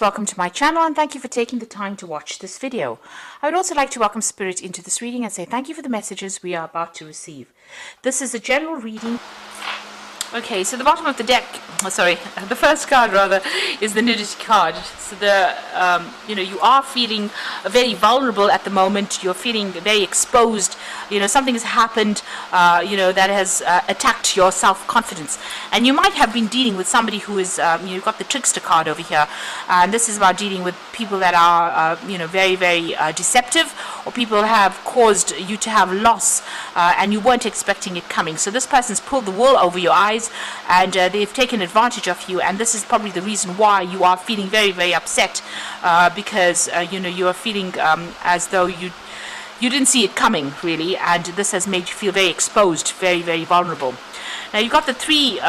Welcome to my channel and thank you for taking the time to watch this video. I would also like to welcome Spirit into this reading and say thank you for the messages we are about to receive. This is a general reading. Okay, so the bottom of the deck, the first card rather, is the nudity card. So you are feeling very vulnerable at the moment. You're feeling very exposed. Something has happened, that has attacked your self-confidence. And you might have been dealing with somebody who is, you've got the trickster card over here. And this is about dealing with people that are, very, very deceptive, or people have caused you to have loss and you weren't expecting it coming. So this person's pulled the wool over your eyes. And they've taken advantage of you, and this is probably the reason why you are feeling very, very upset because you are feeling as though you didn't see it coming, really, and this has made you feel very exposed, very, very vulnerable. Now you've got the three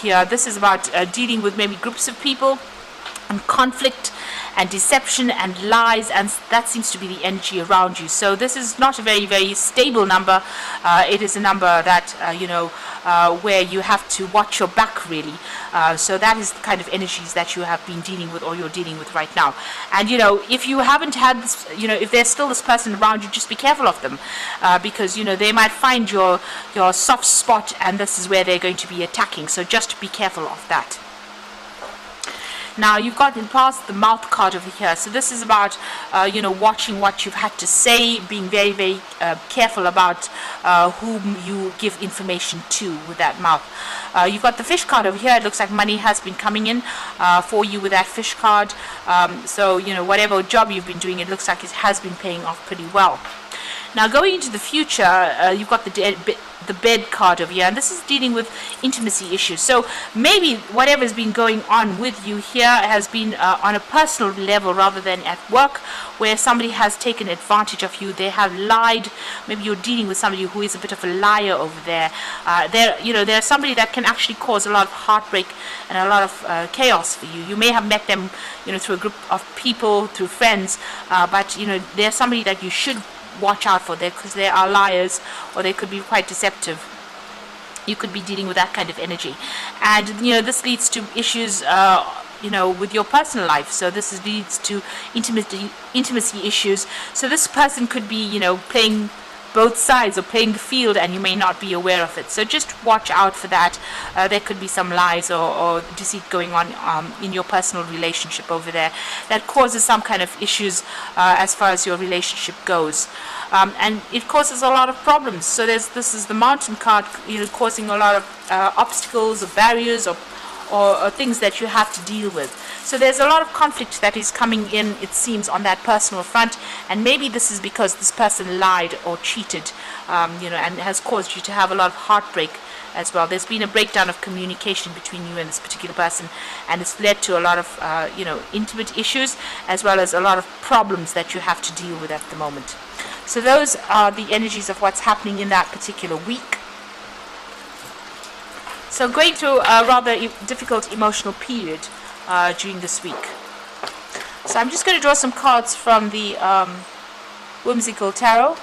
here. This is about dealing with maybe groups of people and conflict and deception and lies, and that seems to be the energy around you. So this is not a very, very stable number. It is a number that where you have to watch your back, really. So that is the kind of energies that you have been dealing with, or you're dealing with right now. And if you haven't had this, if there's still this person around you, just be careful of them, because they might find your soft spot, and this is where they're going to be attacking. So just be careful of that. Now you've got in past the mouth card over here. So this is about watching what you've had to say, being very, very careful about whom you give information to with that mouth. You've got the fish card over here. It looks like money has been coming in for you with that fish card. So whatever job you've been doing, it looks like it has been paying off pretty well. Now going into the future, you've got the bed card over here, and this is dealing with intimacy issues. So maybe whatever's been going on with you here has been on a personal level rather than at work, where somebody has taken advantage of you. They have lied. Maybe you're dealing with somebody who is a bit of a liar over there. There's somebody that can actually cause a lot of heartbreak and a lot of chaos for you. You may have met them, through a group of people, through friends, but they're somebody that you should watch out for there, because they are liars, or they could be quite deceptive. You could be dealing with that kind of energy, and this leads to issues with your personal life. So this leads to intimacy issues. So this person could be playing both sides, or playing the field, and you may not be aware of it. So just watch out for that. There could be some lies or deceit going on in your personal relationship over there that causes some kind of issues as far as your relationship goes, and it causes a lot of problems. So this is the mountain card, causing a lot of obstacles or barriers or things that you have to deal with. So there's a lot of conflict that is coming in, it seems, on that personal front, and maybe this is because this person lied or cheated, and has caused you to have a lot of heartbreak as well. There's been a breakdown of communication between you and this particular person, and it's led to a lot of intimate issues, as well as a lot of problems that you have to deal with at the moment. So those are the energies of what's happening in that particular week. So going through a rather difficult emotional period during this week. So I'm just going to draw some cards from the Whimsical Tarot.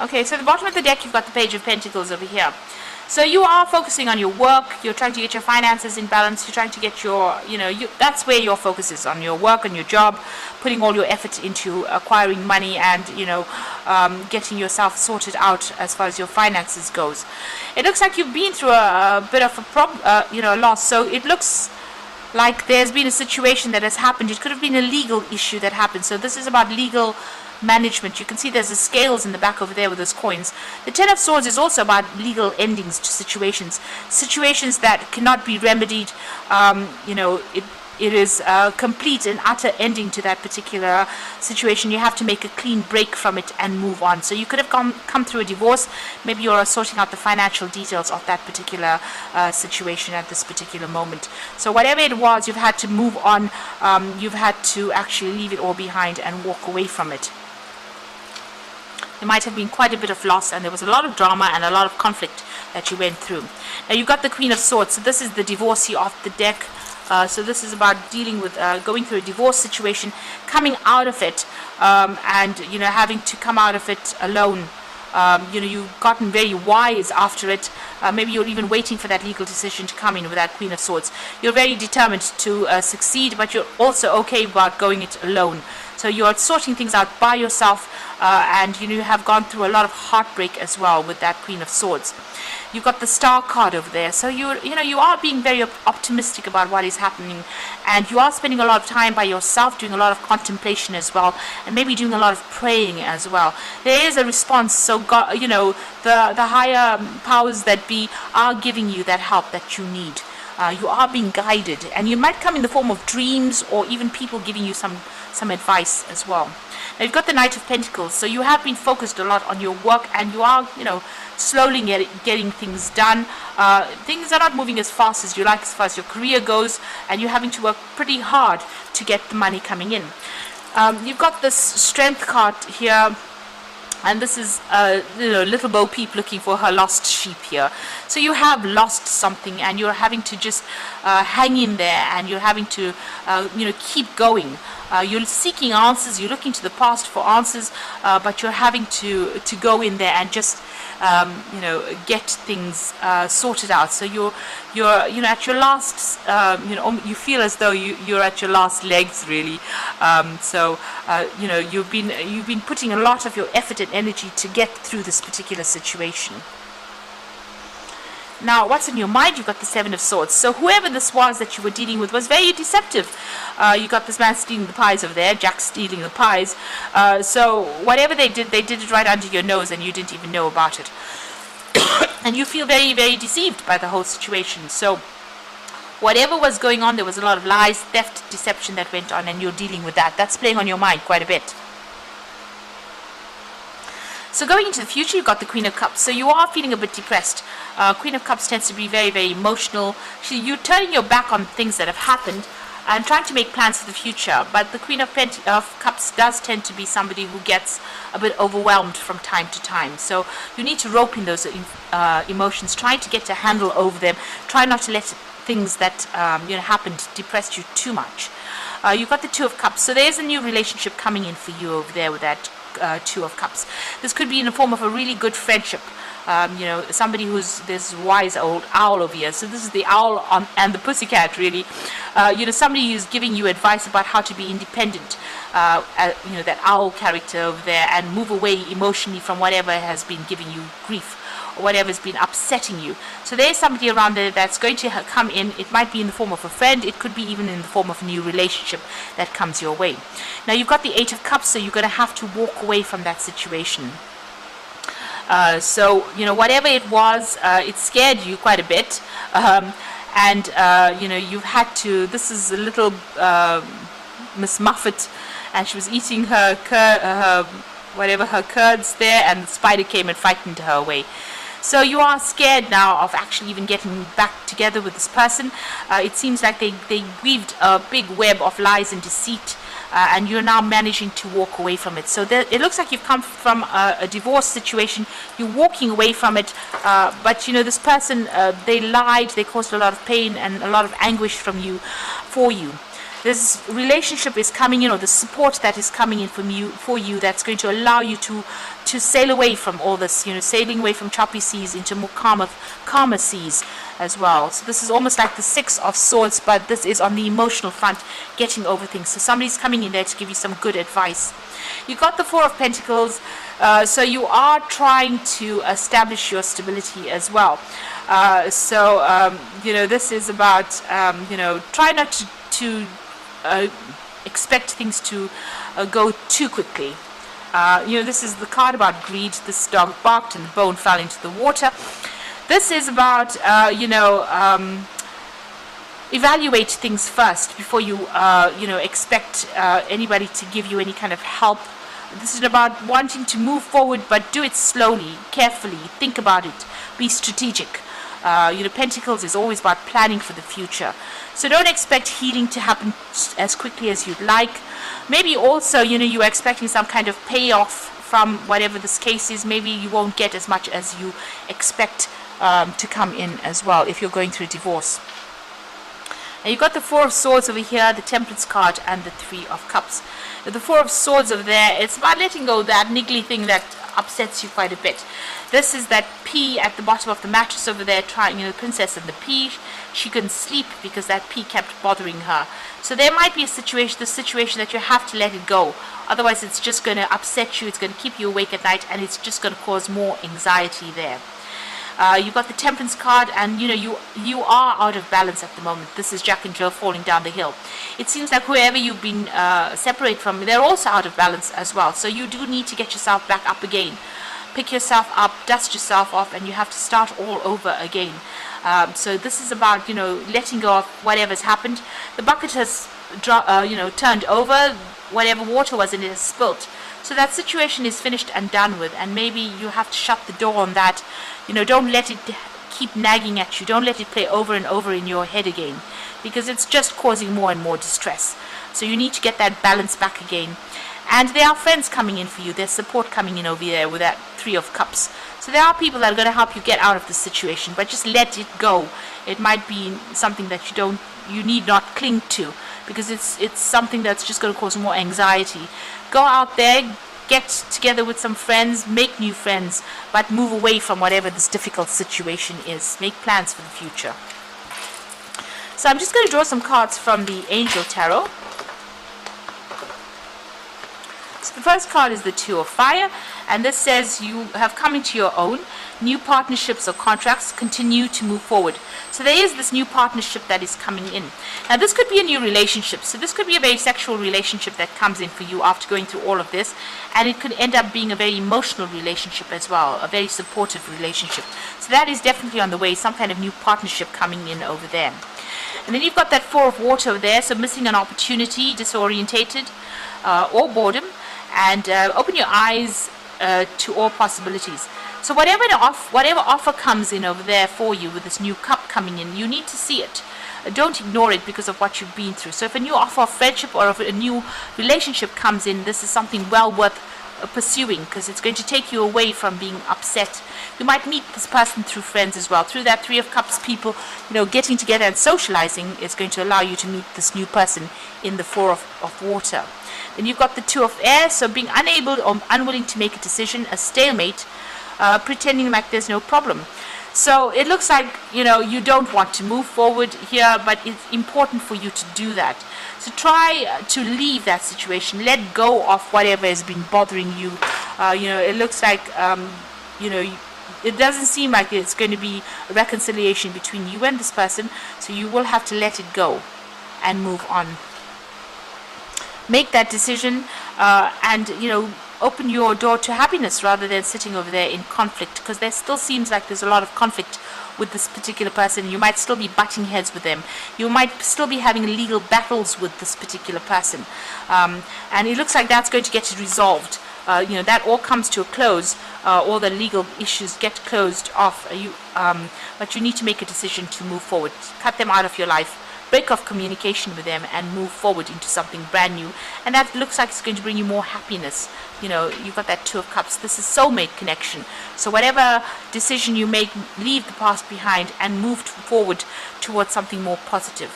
Okay, so at the bottom of the deck, you've got the Page of Pentacles over here. So you are focusing on your work. You're trying to get your finances in balance. You're trying to get your, that's where your focus is, on your work, on your job, putting all your effort into acquiring money and, getting yourself sorted out as far as your finances goes. It looks like you've been through a bit of a loss. So it looks like there's been a situation that has happened. It could have been a legal issue that happened. So this is about legal management. You can see there's the scales in the back over there with those coins. The Ten of Swords is also about legal endings to situations that cannot be remedied. It is a complete and utter ending to that particular situation. You have to make a clean break from it and move on. So you could have come through a divorce. Maybe you're sorting out the financial details of that particular situation at this particular moment. So whatever it was, you've had to move on. You've had to actually leave it all behind and walk away from it. There might have been quite a bit of loss, and there was a lot of drama and a lot of conflict that you went through. Now you've got the Queen of Swords, so this is the divorcee of the deck. So this is about dealing with going through a divorce situation, coming out of it, and having to come out of it alone. You've gotten very wise after it. Maybe you're even waiting for that legal decision to come in with that Queen of Swords. You're very determined to succeed, but you're also okay about going it alone. So you're sorting things out by yourself, and you have gone through a lot of heartbreak as well with that Queen of Swords. You've got the Star card over there, so you are being very optimistic about what is happening, and you are spending a lot of time by yourself, doing a lot of contemplation as well, and maybe doing a lot of praying as well. There is a response, so God, the higher powers that be are giving you that help that you need. You are being guided, and you might come in the form of dreams or even people giving you some advice as well. Now you've got the Knight of Pentacles, so you have been focused a lot on your work, and you are slowly getting things done. Things are not moving as fast as you like as far as your career goes, and you're having to work pretty hard to get the money coming in. You've got this Strength card here, and this is little Bo Peep looking for her lost sheep here. So you have lost something, and you're having to just hang in there, and you're having to keep going. You're seeking answers, you're looking to the past for answers, but you're having to go in there and just get things sorted out. So you're at your last, you feel as though you're at your last legs, really. You've been putting a lot of your effort and energy to get through this particular situation. Now, what's in your mind? You've got the Seven of Swords. So whoever this was that you were dealing with was very deceptive. You got this man stealing the pies over there, Jack stealing the pies. So whatever they did it right under your nose, and you didn't even know about it. And you feel very, very deceived by the whole situation. So whatever was going on, there was a lot of lies, theft, deception that went on, and you're dealing with that. That's playing on your mind quite a bit. So going into the future, you've got the Queen of Cups. So you are feeling a bit depressed. Queen of Cups tends to be very, very emotional. You're turning your back on things that have happened and trying to make plans for the future. But the Queen of Cups does tend to be somebody who gets a bit overwhelmed from time to time. So you need to rope in those emotions, try to get a handle over them. Try not to let things that happened depress you too much. You've got the Two of Cups. So there's a new relationship coming in for you over there with that Two of Cups. This could be in the form of a really good friendship. Somebody who's this wise old owl over here. So this is the owl and the pussycat, really. Somebody who's giving you advice about how to be independent. That owl character over there, and move away emotionally from whatever has been giving you grief, or whatever's been upsetting you. So there's somebody around there that's going to come in. It might be in the form of a friend. It could be even in the form of a new relationship that comes your way. Now you've got the Eight of Cups, so you're going to have to walk away from that situation. Whatever it was, it scared you quite a bit. You've had to, this is a little Miss Muffet, and she was eating her curds there, and the spider came and frightened her away. So you are scared now of actually even getting back together with this person. It seems like they weaved a big web of lies and deceit, and you're now managing to walk away from it. So it looks like you've come from a divorce situation. You're walking away from it, but this person, they lied, they caused a lot of pain and a lot of anguish for you. This relationship is coming in, or the support that is coming in for you that's going to allow you to sail away from all this, sailing away from choppy seas into more calmer seas as well. So this is almost like the Six of Swords, but this is on the emotional front, getting over things. So somebody's coming in there to give you some good advice. You got the Four of Pentacles, so you are trying to establish your stability as well. This is about, try not to expect things to go too quickly. This is the card about greed. This dog barked and the bone fell into the water. This is about, evaluate things first before you, expect anybody to give you any kind of help. This is about wanting to move forward, but do it slowly, carefully. Think about it. Be strategic. Pentacles is always about planning for the future. So don't expect healing to happen as quickly as you'd like. Maybe also, you're expecting some kind of payoff from whatever this case is. Maybe you won't get as much as you expect to come in as well if you're going through a divorce. And you've got the Four of Swords over here, the Temperance card, and the Three of Cups. The Four of Swords over there, it's about letting go of that niggly thing that upsets you quite a bit. This is that pea at the bottom of the mattress over there, trying, the princess and the pea. She couldn't sleep because that pea kept bothering her. So there might be a situation, the situation that you have to let it go. Otherwise, it's just going to upset you. It's going to keep you awake at night, and it's just going to cause more anxiety there. You've got the Temperance card, and you are out of balance at the moment. This is Jack and Jill falling down the hill. It seems like whoever you've been separated from, they're also out of balance as well. So you do need to get yourself back up again. Pick yourself up, dust yourself off, and you have to start all over again. So this is about letting go of whatever's happened. The bucket has turned over. Whatever water was in it has spilt. So that situation is finished and done with, and maybe you have to shut the door on that. Don't let it keep nagging at you. Don't let it play over and over in your head again, because it's just causing more and more distress. So you need to get that balance back again. And there are friends coming in for you. There's support coming in over there with that Three of Cups. So there are people that are going to help you get out of this situation, but just let it go. It might be something that you need not cling to, because it's something that's just going to cause more anxiety. Go out there, get together with some friends, make new friends, but move away from whatever this difficult situation is. Make plans for the future. So I'm just going to draw some cards from the Angel Tarot. So the first card is the Two of Fire, and this says you have come into your own. New partnerships or contracts continue to move forward. So there is this new partnership that is coming in. Now this could be a new relationship. So this could be a very sexual relationship that comes in for you after going through all of this. And it could end up being a very emotional relationship as well, a very supportive relationship. So that is definitely on the way, some kind of new partnership coming in over there. And then you've got that Four of Water over there, so missing an opportunity, disorientated, or boredom. And open your eyes to all possibilities. So whatever offer comes in over there for you with this new cup coming in, you need to see it. Don't ignore it because of what you've been through. So if a new offer of friendship or if a new relationship comes in, this is something well worth pursuing, because it's going to take you away from being upset. You might meet this person through friends as well. Through that Three of Cups, people, getting together and socializing is going to allow you to meet this new person in the Four of Water. Then you've got the Two of Air, so being unable or unwilling to make a decision, a stalemate, pretending like there's no problem. So it looks like, you don't want to move forward here, but it's important for you to do that. So try to leave that situation. Let go of whatever has been bothering you. It looks like, it doesn't seem like it's going to be a reconciliation between you and this person. So you will have to let it go and move on. Make that decision and, open your door to happiness rather than sitting over there in conflict, because there still seems like there's a lot of conflict with this particular person. You might still be butting heads with them. You might still be having legal battles with this particular person. And it looks like that's going to get resolved. That all comes to a close. All the legal issues get closed off. But you need to make a decision to move forward. Cut them out of your life. Break off communication with them and move forward into something brand new. And that looks like it's going to bring you more happiness. You've got that Two of Cups. This is soulmate connection. So whatever decision you make, leave the past behind and move forward towards something more positive.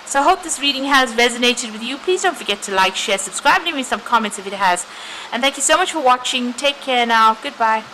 So I hope this reading has resonated with you. Please don't forget to like, share, subscribe, leave me some comments if it has. And thank you so much for watching. Take care now. Goodbye.